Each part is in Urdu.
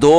2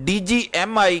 DG MI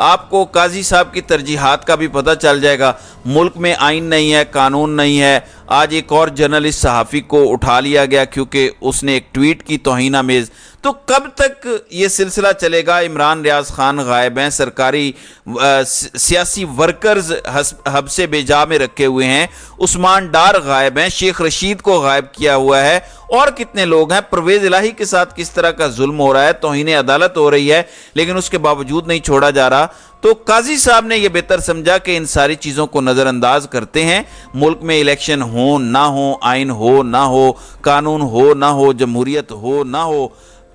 آپ کو قاضی صاحب کی ترجیحات کا بھی پتہ چل جائے گا۔ ملک میں آئین نہیں ہے، قانون نہیں ہے۔ آج ایک اور جرنلسٹ صحافی کو اٹھا لیا گیا کیونکہ اس نے ایک ٹویٹ کی توہین آمیز۔ تو کب تک یہ سلسلہ چلے گا؟ عمران ریاض خان غائب ہیں، سرکاری سیاسی ورکرز حبس بے جا میں رکھے ہوئے ہیں، عثمان ڈار غائب ہیں، شیخ رشید کو غائب کیا ہوا ہے، اور کتنے لوگ ہیں۔ پرویز الہی کے ساتھ کس طرح کا ظلم ہو رہا ہے، توہین عدالت ہو رہی ہے، لیکن اس کے باوجود نہیں چھوڑا جا رہا۔ تو قاضی صاحب نے یہ بہتر سمجھا کہ ان ساری چیزوں کو نظر انداز کرتے ہیں، ملک میں الیکشن ہو نہ ہو، آئین ہو نہ ہو، قانون ہو نہ ہو، جمہوریت ہو نہ ہو،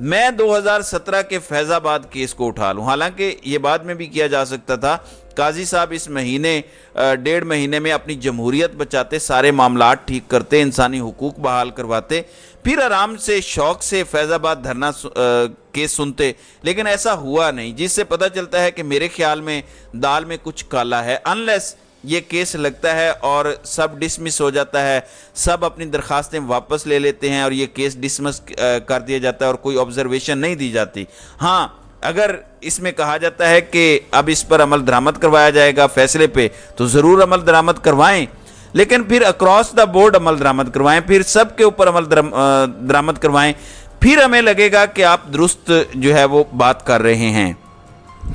میں 2017 کے فیض آباد کیس کو اٹھا لوں۔ حالانکہ یہ بعد میں بھی کیا جا سکتا تھا، قاضی صاحب اس مہینے 1.5 مہینے میں اپنی جمہوریت بچاتے، سارے معاملات ٹھیک کرتے، انسانی حقوق بحال کرواتے، پھر آرام سے شوق سے فیض آباد دھرنا کیس سنتے، لیکن ایسا ہوا نہیں، جس سے پتہ چلتا ہے کہ میرے خیال میں دال میں کچھ کالا ہے۔ انلیس یہ کیس لگتا ہے اور سب ڈسمس ہو جاتا ہے، سب اپنی درخواستیں واپس لے لیتے ہیں اور یہ کیس ڈسمس کر دیا جاتا ہے اور کوئی آبزرویشن نہیں دی جاتی۔ ہاں، اگر اس میں کہا جاتا ہے کہ اب اس پر عمل درآمد کروایا جائے گا فیصلے پہ، تو ضرور عمل درآمد کروائیں، لیکن پھر اکراس دا بورڈ عمل درآمد کروائیں، پھر سب کے اوپر عمل درآمد کروائیں، پھر ہمیں لگے گا کہ آپ درست جو ہے وہ بات کر رہے ہیں۔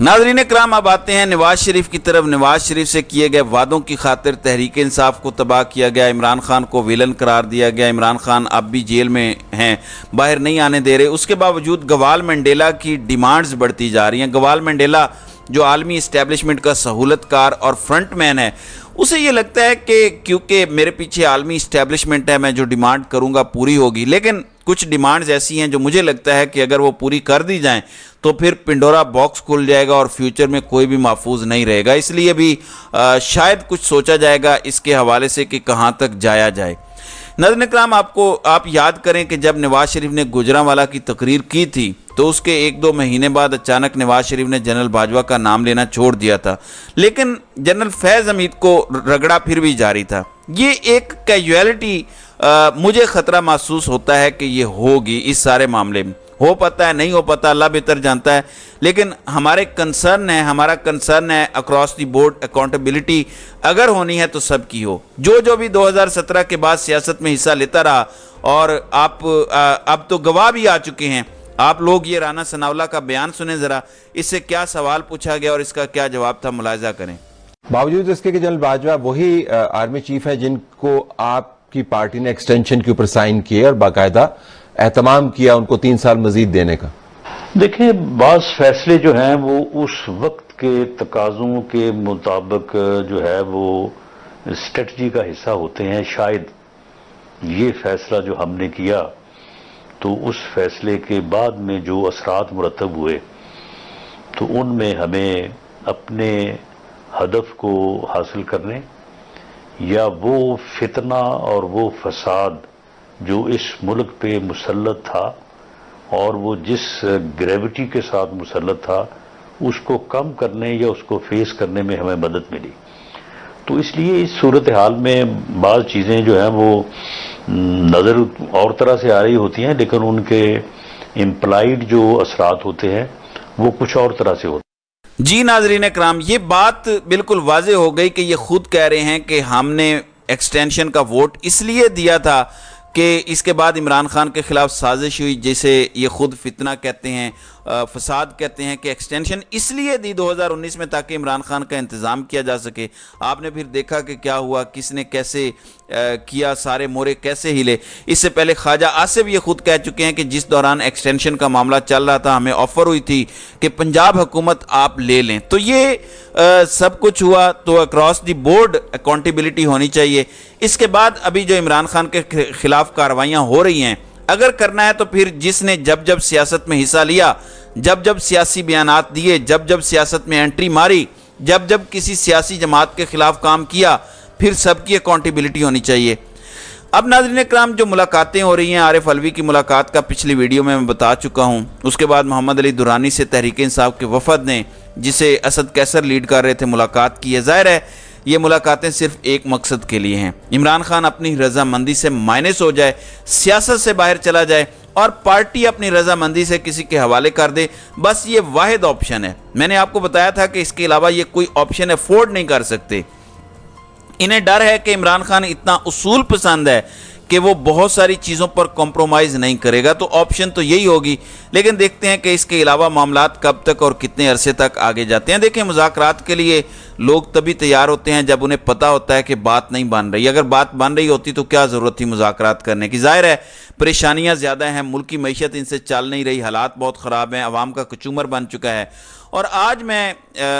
ناظرین کرام، اب آتے ہیں نواز شریف کی طرف۔ نواز شریف سے کیے گئے وعدوں کی خاطر تحریک انصاف کو تباہ کیا گیا، عمران خان کو ویلن قرار دیا گیا، عمران خان اب بھی جیل میں ہیں، باہر نہیں آنے دے رہے، اس کے باوجود گوال منڈیلا کی ڈیمانڈز بڑھتی جا رہی ہیں۔ گوال منڈیلا جو عالمی اسٹیبلشمنٹ کا سہولت کار اور فرنٹ مین ہے، اسے یہ لگتا ہے کہ کیونکہ میرے پیچھے عالمی اسٹیبلشمنٹ ہے، میں جو ڈیمانڈ کروں گا پوری ہوگی، لیکن کچھ ڈیمانڈز ایسی ہیں جو مجھے لگتا ہے کہ اگر وہ پوری کر دی جائیں تو پھر پنڈورا باکس کھل جائے گا اور فیوچر میں کوئی بھی محفوظ نہیں رہے گا۔ اس لیے بھی شاید کچھ سوچا جائے گا اس کے حوالے سے کہ کہاں تک جایا جائے۔ ناظرین کرام، آپ یاد کریں کہ جب نواز شریف نے گوجرانوالا کی تقریر کی تھی تو اس کے 1-2 مہینے بعد اچانک نواز شریف نے جنرل باجوہ کا نام لینا چھوڑ دیا تھا، لیکن جنرل فیض حمید کو رگڑا پھر بھی جاری تھا۔ یہ ایک کیجویلٹی مجھے خطرہ محسوس ہوتا ہے کہ یہ ہوگی اس سارے معاملے میں۔ ہو پاتا ہے، نہیں ہو پاتا، اللہ بہتر جانتا ہے، لیکن ہمارا کنسرن ہے اکراس دی بورڈ اکاؤنٹیبلٹی اگر ہونی ہے تو سب کی ہو۔ جو بھی 2017 کے بعد سیاست میں حصہ لیتا رہا، اور آپ اب تو گواہ بھی آ چکے ہیں، آپ لوگ یہ رانا ثناءاللہ کا بیان سنیں ذرا، اس سے کیا سوال پوچھا گیا اور اس کا کیا جواب تھا، ملاحظہ کریں۔ باوجود اس کے کہ جنرل باجوہ وہی آرمی چیف ہے جن کو آپ کی پارٹی نے ایکسٹینشن کے اوپر سائن کیے اور باقاعدہ اہتمام کیا ان کو 3 سال مزید دینے کا۔ دیکھیں، بعض فیصلے جو ہیں وہ اس وقت کے تقاضوں کے مطابق جو ہے وہ اسٹریٹجی کا حصہ ہوتے ہیں۔ شاید یہ فیصلہ جو ہم نے کیا تو اس فیصلے کے بعد میں جو اثرات مرتب ہوئے تو ان میں ہمیں اپنے ہدف کو حاصل کرنے یا وہ فتنہ اور وہ فساد جو اس ملک پہ مسلط تھا اور وہ جس گریوٹی کے ساتھ مسلط تھا اس کو کم کرنے یا اس کو فیس کرنے میں ہمیں مدد ملی۔ تو اس لیے اس صورتحال میں بعض چیزیں جو ہیں وہ نظر اور طرح سے آ رہی ہوتی ہیں، لیکن ان کے امپلائیڈ جو اثرات ہوتے ہیں وہ کچھ اور طرح سے ہوتے ہیں۔ جی ناظرین کرام، یہ بات بالکل واضح ہو گئی کہ یہ خود کہہ رہے ہیں کہ ہم نے ایکسٹینشن کا ووٹ اس لیے دیا تھا کہ اس کے بعد عمران خان کے خلاف سازش ہوئی، جسے یہ خود فتنہ کہتے ہیں، فساد کہتے ہیں، کہ ایکسٹینشن اس لیے دی 2019 میں تاکہ عمران خان کا انتظام کیا جا سکے۔ آپ نے پھر دیکھا کہ کیا ہوا، کس نے کیسے کیا، سارے مورے کیسے ہلے۔ اس سے پہلے خواجہ آصف یہ خود کہہ چکے ہیں کہ جس دوران ایکسٹینشن کا معاملہ چل رہا تھا ہمیں آفر ہوئی تھی کہ پنجاب حکومت آپ لے لیں۔ تو یہ سب کچھ ہوا تو اکراس دی بورڈ اکاؤنٹیبلٹی ہونی چاہیے۔ اس کے بعد ابھی جو عمران خان کے خلاف کارروائیاں ہو رہی ہیں، اگر کرنا ہے تو پھر جس نے جب سیاست میں حصہ لیا، جب سیاسی بیانات دیے، جب سیاست میں انٹری ماری، جب کسی سیاسی جماعت کے خلاف کام کیا، پھر سب کی اکاؤنٹیبلٹی ہونی چاہیے۔ اب ناظرین کرام، جو ملاقاتیں ہو رہی ہیں، عارف علوی کی ملاقات کا پچھلی ویڈیو میں بتا چکا ہوں، اس کے بعد محمد علی درانی سے تحریک انصاف کے وفد نے، جسے اسد کیسر لیڈ کر رہے تھے، ملاقات کی ہے۔ ظاہر ہے یہ ملاقاتیں صرف ایک مقصد کے لیے ہیں، عمران خان اپنی رضامندی سے مائنس ہو جائے، سیاست سے باہر چلا جائے اور پارٹی اپنی رضامندی سے کسی کے حوالے کر دے، بس یہ واحد آپشن ہے۔ میں نے آپ کو بتایا تھا کہ اس کے علاوہ یہ کوئی آپشن افورڈ نہیں کر سکتے۔ انہیں ڈر ہے کہ عمران خان اتنا اصول پسند ہے کہ وہ بہت ساری چیزوں پر کمپرومائز نہیں کرے گا، تو آپشن تو یہی ہوگی، لیکن دیکھتے ہیں کہ اس کے علاوہ معاملات کب تک اور کتنے عرصے تک آگے جاتے ہیں۔ دیکھیں، مذاکرات کے لیے لوگ تبھی تیار ہوتے ہیں جب انہیں پتہ ہوتا ہے کہ بات نہیں بن رہی۔ اگر بات بن رہی ہوتی تو کیا ضرورت تھی مذاکرات کرنے کی؟ ظاہر ہے پریشانیاں زیادہ ہیں، ملک کی معیشت ان سے چل نہیں رہی، حالات بہت خراب ہیں، عوام کا کچومر بن چکا ہے۔ اور آج میں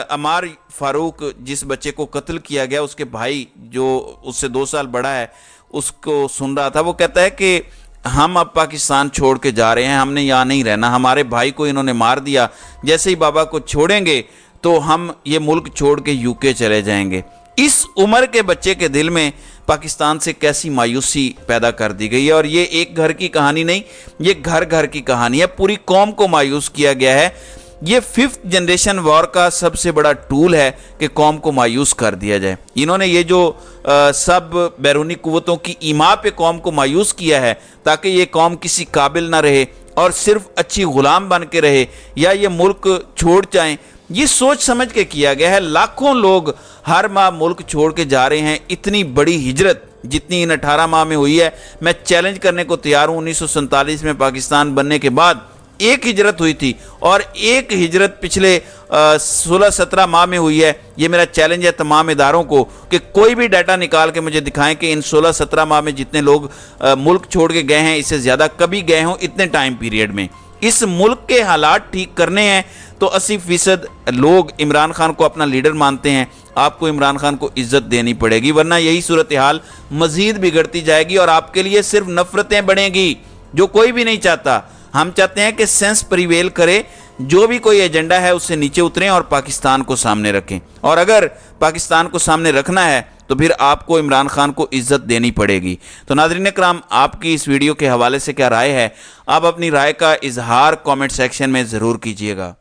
عمار فاروق، جس بچے کو قتل کیا گیا، اس کے بھائی جو اس سے 2 سال بڑا ہے، اس کو سن رہا تھا۔ وہ کہتا ہے کہ ہم اب پاکستان چھوڑ کے جا رہے ہیں، ہم نے یہاں نہیں رہنا، ہمارے بھائی کو انہوں نے مار دیا، جیسے ہی بابا کو چھوڑیں گے تو ہم یہ ملک چھوڑ کے UK چلے جائیں گے۔ اس عمر کے بچے کے دل میں پاکستان سے کیسی مایوسی پیدا کر دی گئی ہے، اور یہ ایک گھر کی کہانی نہیں، یہ گھر گھر کی کہانی ہے، پوری قوم کو مایوس کیا گیا ہے۔ یہ 5th جنریشن وار کا سب سے بڑا ٹول ہے کہ قوم کو مایوس کر دیا جائے۔ انہوں نے یہ جو سب بیرونی قوتوں کی ایما پہ قوم کو مایوس کیا ہے تاکہ یہ قوم کسی قابل نہ رہے اور صرف اچھی غلام بن کے رہے یا یہ ملک چھوڑ جائیں، یہ سوچ سمجھ کے کیا گیا ہے۔ لاکھوں لوگ ہر ماہ ملک چھوڑ کے جا رہے ہیں۔ اتنی بڑی ہجرت جتنی ان 18 ماہ میں ہوئی ہے، میں چیلنج کرنے کو تیار ہوں۔ 1947 میں پاکستان بننے کے بعد ایک ہجرت ہوئی تھی، اور ایک ہجرت پچھلے 16-17 ماہ میں ہوئی ہے۔ یہ میرا چیلنج ہے تمام اداروں کو کہ کوئی بھی ڈیٹا نکال کے مجھے دکھائیں کہ ان 16-17 ماہ میں جتنے لوگ ملک چھوڑ کے گئے ہیں، اس سے زیادہ کبھی گئے ہوں اتنے ٹائم پیریڈ میں۔ اس ملک کے حالات ٹھیک کرنے ہیں تو 80% لوگ عمران خان کو اپنا لیڈر مانتے ہیں۔ آپ کو عمران خان کو عزت دینی پڑے گی، ورنہ یہی صورتحال مزید بگڑتی جائے گی اور آپ کے لیے صرف نفرتیں بڑھیں گی، جو کوئی بھی نہیں چاہتا۔ ہم چاہتے ہیں کہ سینس پریویل کرے، جو بھی کوئی ایجنڈا ہے اس سے نیچے اتریں اور پاکستان کو سامنے رکھیں، اور اگر پاکستان کو سامنے رکھنا ہے تو پھر آپ کو عمران خان کو عزت دینی پڑے گی۔ تو ناظرین اکرام، آپ کی اس ویڈیو کے حوالے سے کیا رائے ہے؟ آپ اپنی رائے کا اظہار کامنٹ سیکشن میں ضرور کیجیے گا۔